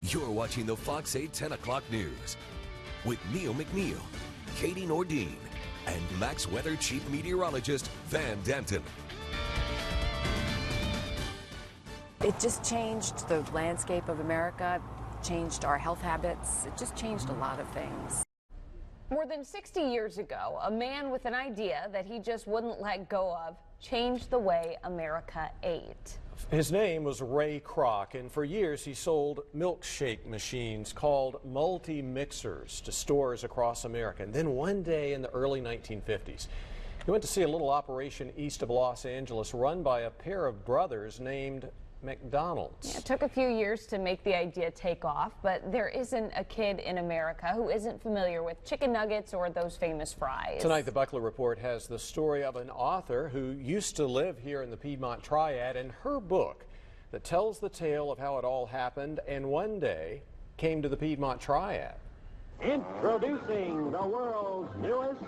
You're watching the Fox 8 10 o'clock news with Neil McNeil, Katie Nordine, and Max Weather Chief Meteorologist Van Denton. It just changed the landscape of America, changed our health habits. It just changed a lot of things. More than 60 years ago, a man with an idea that he just wouldn't let go of changed the way America ate. His name was Ray Kroc, and for years he sold milkshake machines called multi-mixers to stores across America. And then one day in the early 1950s, he went to see a little operation east of Los Angeles run by a pair of brothers named McDonald's. Yeah, it took a few years to make the idea take off, but there isn't a kid in America who isn't familiar with chicken nuggets or those famous fries. Tonight, the Buckley Report has the story of an author who used to live here in the Piedmont Triad and her book that tells the tale of how it all happened and one day came to the Piedmont Triad. Introducing the world's newest.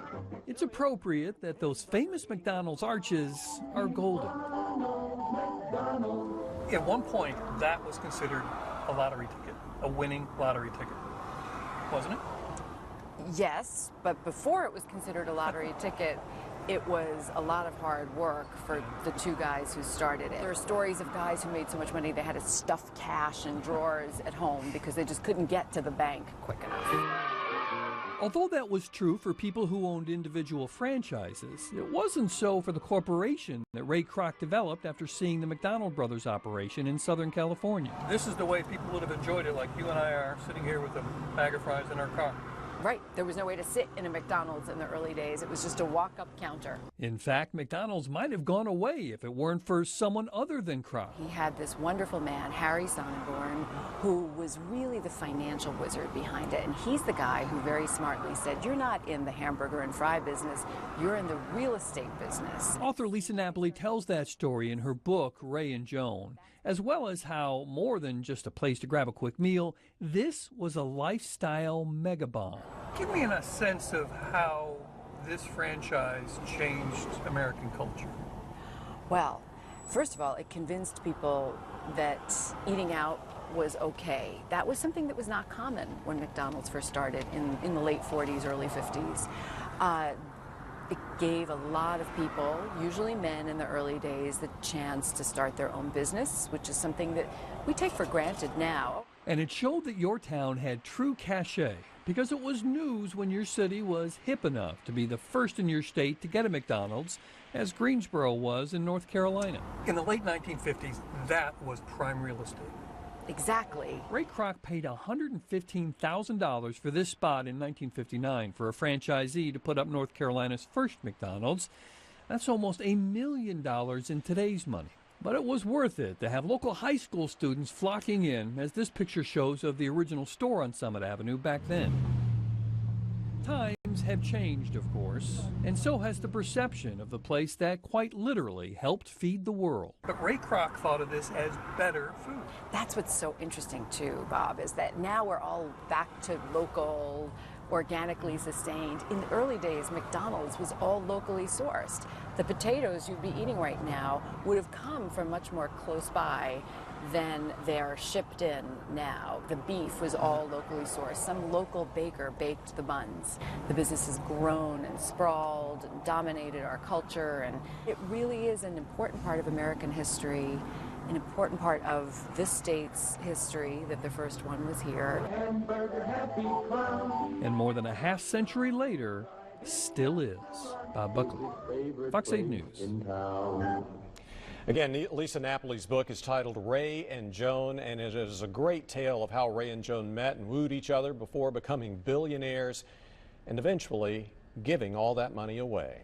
It's appropriate that those famous McDonald's arches are golden. At one point, that was considered a lottery ticket, a winning lottery ticket, wasn't it? Yes, but before it was considered a lottery ticket, it was a lot of hard work for the two guys who started it. There are stories of guys who made so much money they had to stuff cash in drawers at home because they just couldn't get to the bank quick enough. Although that was true for people who owned individual franchises, it wasn't so for the corporation that Ray Kroc developed after seeing the McDonald Brothers operation in Southern California. This is the way people would have enjoyed it, like you and I are sitting here with a bag of fries in our car. Right. There was no way to sit in a McDonald's in the early days. It was just a walk-up counter. In fact, McDonald's might have gone away if it weren't for someone other than Kroc. He had this wonderful man, Harry Sonnenborn, who was really the financial wizard behind it. And he's the guy who very smartly said, you're not in the hamburger and fry business, you're in the real estate business. Author Lisa Napoli tells that story in her book, Ray and Joan, as well as how, more than just a place to grab a quick meal, this was a lifestyle megabomb. Give me a sense of how this franchise changed American culture. Well, first of all, it convinced people that eating out was okay. That was something that was not common when McDonald's first started in the late 40s, early 50s. It gave a lot of people, usually men in the early days, the chance to start their own business, which is something that we take for granted now. And it showed that your town had true cachet, because it was news when your city was hip enough to be the first in your state to get a McDonald's, as Greensboro was in North Carolina. In the late 1950s, that was prime real estate. Exactly. Ray Kroc paid $115,000 for this spot in 1959 for a franchisee to put up North Carolina's first McDonald's. That's almost $1 million in today's money. But it was worth it to have local high school students flocking in, as this picture shows of the original store on Summit Avenue back then. Times have changed, of course, and so has the perception of the place that quite literally helped feed the world. But Ray Kroc thought of this as better food. That's what's so interesting too, Bob, is that now we're all back to local, organically sustained. In the early days, McDonald's was all locally sourced. The potatoes you'd be eating right now would have come from much more close by than they're shipped in now. The beef was all locally sourced. Some local baker baked the buns. The business has grown and sprawled and dominated our culture, and it really is an important part of American history, an important part of this state's history that the first one was here. And more than a half century later, still is. Bob Buckley, Fox 8 News. Again, Lisa Napoli's book is titled Ray and Joan, and it is a great tale of how Ray and Joan met and wooed each other before becoming billionaires and eventually giving all that money away.